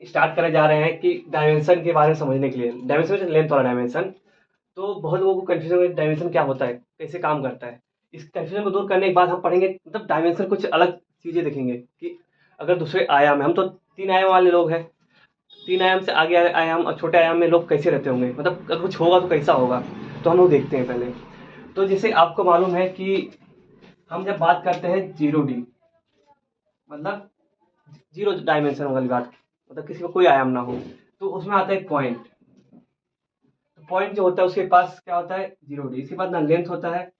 Start करने जा रहे हैं कि डायमेंशन के बारे में समझने के लिए। डायमेंशन लेंथ वाला डायमेंशन। तो बहुत लोगों को कन्फ्यूजन है डायमेंशन क्या होता है, कैसे काम करता है। इस कन्फ्यूजन को दूर करने के बाद हम पढ़ेंगे, मतलब डायमेंशन कुछ अलग चीज़ें देखेंगे कि अगर दूसरे आयाम है, हम तो 3 आयाम वाले लोग हैं। 3 आयाम से आगे आयाम और छोटे आयाम में लोग कैसे रहते होंगे, मतलब अगर कुछ होगा तो कैसा होगा, तो हम लोग देखते हैं पहले। तो जैसे आपको मालूम है कि हम जब बात करते हैं 0D, मतलब 0 डायमेंशन वाली बात, मतलब किसी का कोई आयाम ना हो, तो उसमें आता है पॉइंट। तो पॉइंट जो होता है उसके पास क्या होता है, 0D। इसके बाद ना लेंथ होता है,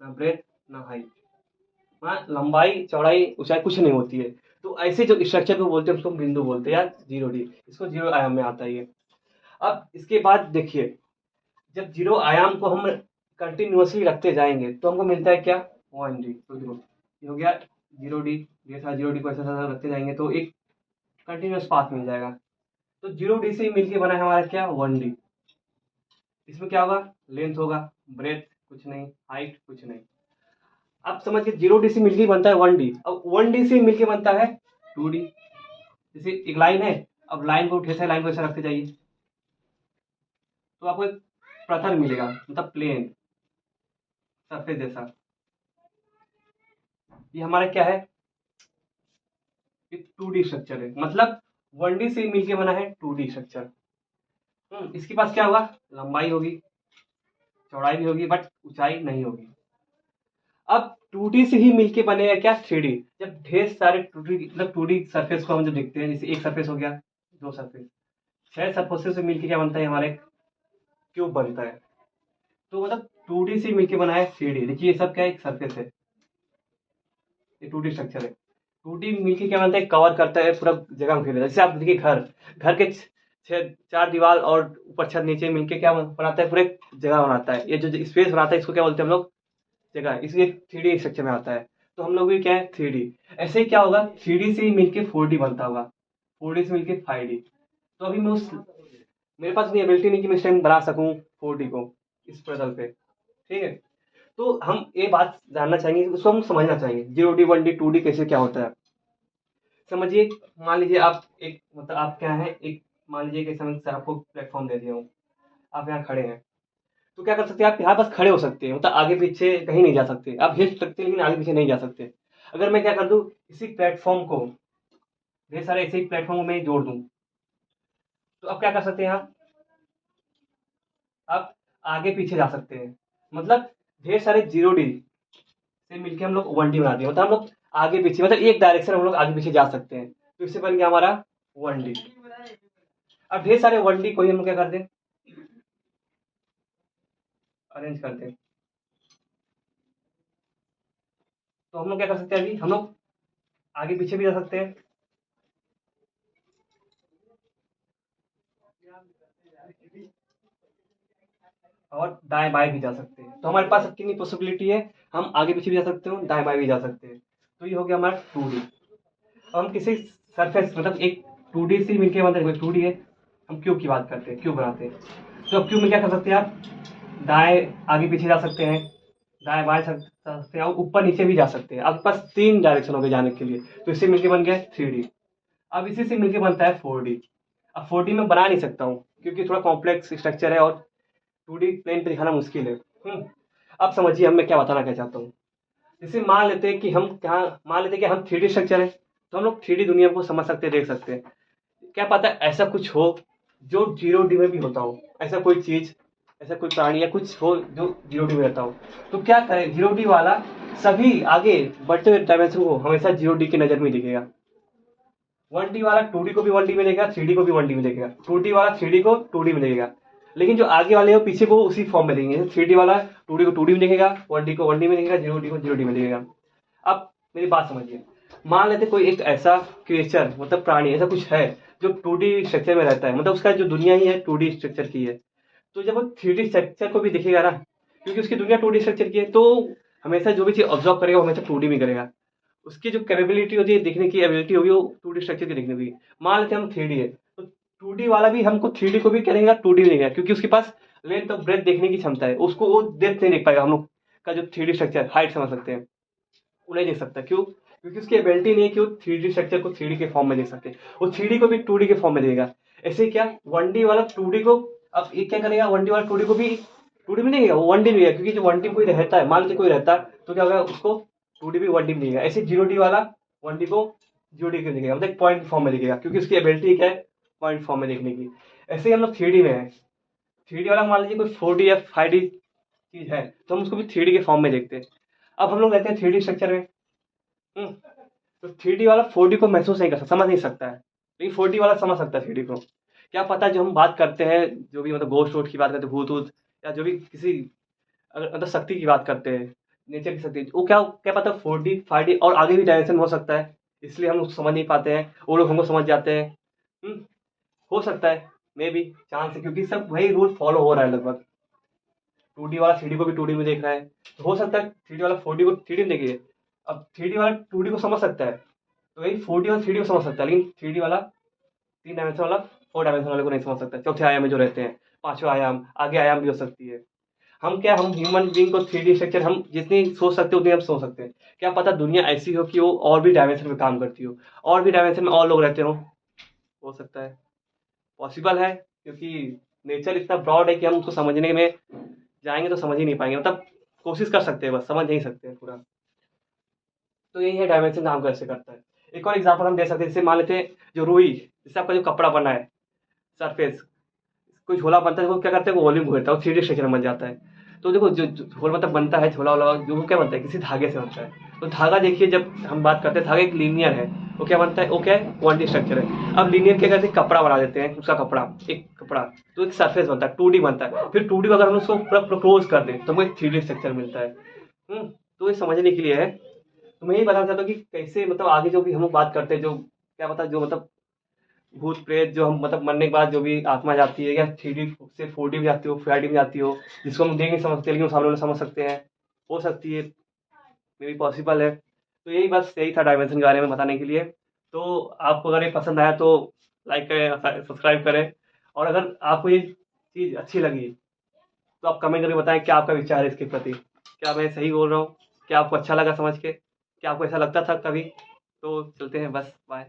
ना ब्रेथ, ना हाइट। हाँ, लंबाई चौड़ाई ऊंचाई कुछ नहीं होती है। तो ऐसे जो स्ट्रक्चर को बोलते हैं उसको हम बिंदु बोलते हैं या 0D। इसको 0 आयाम में आता है ये। अब इसके बाद देखिए, जब 0 आयाम को हम कंटिन्यूअसली रखते जाएंगे तो हमको मिलता है क्या, 1D। तो 0 ये हो गया 0D। ये था 0D को ऐसा ऐसा रखते जाएंगे तो एक कंटिन्यूअस पाथ मिल जाएगा। तो 0D से मिलके बना है हमारा क्या, 1D। इसमें क्या होगा, लेंथ होगा, ब्रेथ कुछ नहीं, हाइट कुछ नहीं। आप समझ के 0D से मिलके बनता है 1D। अब 1D से मिलके बनता है 2D। जैसे एक लाइन है, अब लाइन को ढेर सारी लाइन को ऐसा रखते जाइए तो आपको एक प्रतल मिलेगा, मतलब प्लेन सरफेस जैसा। ये हमारा क्या है, एक 2D स्ट्रक्चर है, मतलब 1D से मिलके बना है 2D स्ट्रक्चर। इसके पास क्या होगा, लंबाई होगी, चौड़ाई भी होगी, बट ऊंचाई नहीं होगी। अब 2D से ही मिलके बनेगा क्या, 3D। जब ढेर सारे 2D, मतलब 2D सरफेस को हम जब देखते हैं, जैसे एक सरफेस हो गया, दो सरफेस, 6 सरफेस से मिलके क्या बनता है, हमारे क्यूब बनता है। तो मतलब 2D से मिलके बना है 3D। देखिए ये सब क्या है, एक सरफेस है, ये 2D स्ट्रक्चर है। 2D मिलके क्या बनता है, कवर करता है पूरा जगह में घेर लेता है। जैसे आप देखिए घर, घर के छह चार दीवार और ऊपर छत नीचे मिलके क्या बनाता है, पूरे जगह बनाता है। ये जो स्पेस बनाता है इसको क्या बोलते हैं हम लोग, जगह। इसलिए 3D स्ट्रक्चर में आता है। तो हम लोग भी क्या है, 3D। ऐसे ही क्या होगा, 3D से ही मिलके 4D बनता होगा, 4D से मिलके 5D। तो अभी मैं उस, मेरे पास इतनी एबिलिटी नहीं कि मैं इस टाइम बना सकूं 4D को इस प्रतल पे, ठीक है। तो हम ये बात जानना चाहेंगे, उसको हम समझना चाहेंगे 0D 1D 2D कैसे क्या होता है। समझिए, मान लीजिए आप एक, मतलब आप क्या है, एक मान लीजिए कि समय से आपको प्लेटफॉर्म दे दिया हूँ, आप यहाँ खड़े हैं। तो क्या कर सकते हैं, आप यहाँ बस खड़े हो सकते हैं, मतलब आगे पीछे कहीं नहीं जा सकते। आप हिल सकते हैं लेकिन आगे पीछे नहीं जा सकते। अगर मैं क्या कर दूं, इसी प्लेटफॉर्म को, ढेर सारे ऐसे ही प्लेटफॉर्म में जोड़ दूं, तो आप क्या कर सकते हैं, आप आगे पीछे जा सकते हैं। मतलब ढेर सारे 0D से मिलके हम लोग 1D बना दिए, मतलब हम लोग आगे पीछे, मतलब एक डायरेक्शन हम लोग आगे पीछे जा सकते हैं। तो इससे बन गया हमारा 1D। अब ढेर सारे 1D को ही हम लोग क्या कर दें, अरेंज कर दें। तो हम लोग क्या कर सकते हैं, अभी हम लोग आगे पीछे भी जा सकते हैं और दाएं बाएं भी जा सकते हैं। तो हमारे पास अब कितनी पॉसिबिलिटी है, हम आगे पीछे भी जा सकते हैं, दाएं बाएं भी जा सकते हैं। तो ये हो गया हमारा 2D। अब हम किसी सरफेस, मतलब एक 2D से मिलकर मतलब 2D है, हम क्यूब की बात करते हैं, क्यूब बनाते हैं। तो अब क्यूब में क्या कर सकते हैं आप, दाएं आगे पीछे जा सकते हैं, दाएं बाएं जा सकते हैं और ऊपर नीचे भी जा सकते हैं। आपके पास 3 डायरेक्शन हो गए जाने के लिए। तो इससे मिलकर बन गया 3D। अब इसी से मिलकर बनता है 4D। अब 4D में बना नहीं सकता हूँ क्योंकि थोड़ा कॉम्प्लेक्स स्ट्रक्चर है और 2D प्लेन पे दिखाना मुश्किल है। अब समझिए हम मैं क्या बताना क्या चाहता हूँ। जैसे मान लेते हैं कि हम क्या, मान लेते हैं कि हम 3D स्ट्रक्चर है, तो हम लोग 3D दुनिया को समझ सकते हैं, देख सकते हैं। क्या पता ऐसा कुछ हो जो 0D में भी होता हो, ऐसा कोई चीज, ऐसा कोई प्राणी या कुछ हो जो 0D में रहता हो। तो क्या करें, 0D वाला सभी आगे बढ़ते हुए डायमेंशन को हमेशा 0D की नजर में दिखेगा। 1D वाला 2D को भी 1D में देखेगा, 3D को भी 1D में देखेगा, 2D वाला 3D को 2D में देखेगा। लेकिन जो आगे वाले हो पीछे को उसी फॉर्म में देखेंगे। 3D वाला 2D को 2D में देखेगा, 1D को 1D में देखेगा, 0D को 0D में देखेगा। अब मेरी बात समझिए, मान लेते कोई एक ऐसा क्रिएचर, मतलब प्राणी ऐसा कुछ है जो 2D स्ट्रक्चर में रहता है, मतलब उसका जो दुनिया ही है 2D स्ट्रक्चर की है। तो जब वो 3D स्ट्रक्चर को भी दिखेगा ना, क्योंकि उसकी दुनिया 2D स्ट्रक्चर की है, तो हमेशा जो भी चीज ऑब्जर्व करेगा वो हमेशा 2D में करेगा। उसकी जो कैपेबिलिटी होती है, देखने की एबिलिटी होगी, वो 2D स्ट्रक्चर की देखने की। मान लेते हैं हम 3D है, तो 2D वाला भी हमको 3D को भी करेगा 2D में देखेगा, क्योंकि उसके पास लेंथ और ब्रेथ देखने की क्षमता है। उसको वो डेप्थ नहीं देख पाएगा, हम लोग का जो 3D स्ट्रक्चर हाइट समझ सकते हैं, वो नहीं देख सकता। क्यों, क्योंकि उसकी एबिलिटी नहीं है कि वो 3D स्ट्रक्चर को 3D के फॉर्म में देख सके। वो 3D को भी 2D के फॉर्म में देगा। ऐसे क्या 1D वाला 2D को, अब ये क्या करेगा, 1D वाला 2D को भी 2D में देगा, वो 1D में देगा, क्योंकि जो 1D में कोई रहता है, मान लीजिए कोई रहता है, तो क्या होगा, उसको 2D भी 1D में देगा। ऐसे 0D वाला 1D को 0D में देखेगा, मतलब पॉइंट फॉर्म में देखेगा, क्योंकि उसकी एबिलिटी क्या है, पॉइंट फॉर्म में देखने की। ऐसे ही हम लोग 3D में है, 3D वाला मान लीजिए कोई 4D या 5D चीज है, तो हम उसको भी 3D के फॉर्म में देखते हैं। अब हम लोग रहते हैं 3D स्ट्रक्चर में। हम्म, तो 3D वाला 4D को महसूस नहीं कर सकता, समझ नहीं सकता है, लेकिन 4D वाला समझ सकता है 3D को। क्या पता जो हम बात करते हैं, जो भी मतलब गोश्त वोस्ट की बात करते हैं, भूत वूत, या जो भी किसी अगर मतलब शक्ति की बात करते हैं, नेचर की शक्ति, वो क्या क्या पता 4D 5D और आगे भी डायमेंशन हो सकता है, इसलिए हम उसको समझ नहीं पाते हैं, वो लोग हमको समझ जाते हैं। हम्म, हो सकता है, मे बी चांस है, क्योंकि सब वही रूल फॉलो हो रहा है लगभग। 2D वाला 3D को भी 2D में देख रहा है, तो हो सकता है 3D वाला 4D को 3D में देखिए। अब 3D वाला 2D को समझ सकता है, तो वही 4D वाला 3D को समझ सकता है, लेकिन 3D वाला 3 डायमेंशन वाला 4 डायमेंशन वाले को नहीं समझ सकता। चौथे आयाम में जो रहते हैं, पांचवा आयाम, आगे आयाम भी हो सकती है। हम ह्यूमन बीइंग को 3D स्ट्रक्चर हम जितनी सोच सकते हैं उतनी हम सोच सकते हैं। क्या पता दुनिया ऐसी हो कि वो और भी डायमेंशन में काम करती हो, और भी डायमेंशन में और लोग रहते हो सकता है, पॉसिबल है, क्योंकि नेचर इतना ब्रॉड है कि हम उसको समझने में जाएंगे तो समझ ही नहीं पाएंगे, मतलब कोशिश कर सकते हैं, बस समझ नहीं सकते हैं पूरा। तो यही है डायमेंशन काम कैसे करता है। एक और एग्जांपल हम दे सकते हैं, जैसे मान लेते हैं जो रुई, जैसे आपका जो कपड़ा बना है, सरफेस, कोई झोला बनता है, वो क्या करते हैं, वो वॉल्यूम घूरता है, वो 3D स्ट्रक्चर में बन जाता है। तो देखो जो झोल मतलब बनता है, झोला वोला जो, वो क्या बनता है, किसी धागे से बनता है। तो धागा देखिए, जब हम बात करते हैं धागा एक लीनियर है, वो क्या बनता है, वो क्या है, 1D स्ट्रक्चर है। अब लीनियर क्या करते हैं, कपड़ा बना देते हैं, उसका कपड़ा, एक कपड़ा, तो एक सरफेस बनता है, 2D बनता है। फिर 2D को अगर हम उसको पूरा क्लोज कर दें तो हमें एक 3D स्ट्रक्चर मिलता है। तो ये समझने के लिए है। तो मैं यही बताना चाहता हूँ कि कैसे मतलब आगे जो भी हम लोग बात करते हैं, जो क्या पता जो मतलब भूत प्रेत जो हम मतलब मरने के बाद जो भी आत्मा जाती है, या 3D से 4D में जाती हो, 5D में जाती हो, जिसको हम देख नहीं समझते लेकिन सामने वाले समझ सकते हैं, हो सकती है, मे बी पॉसिबल है। तो यही बस यही था डायमेंशन के बारे में बताने के लिए। तो आपको अगर ये पसंद आया तो लाइक करें, सब्सक्राइब करें, और अगर आपको ये चीज़ अच्छी लगी तो आप कमेंट करके बताएं क्या आपका विचार है इसके प्रति, क्या मैं सही बोल रहा हूँ, क्या आपको अच्छा लगा समझ के, क्या आपको ऐसा लगता था कभी। तो चलते हैं, बस बाय।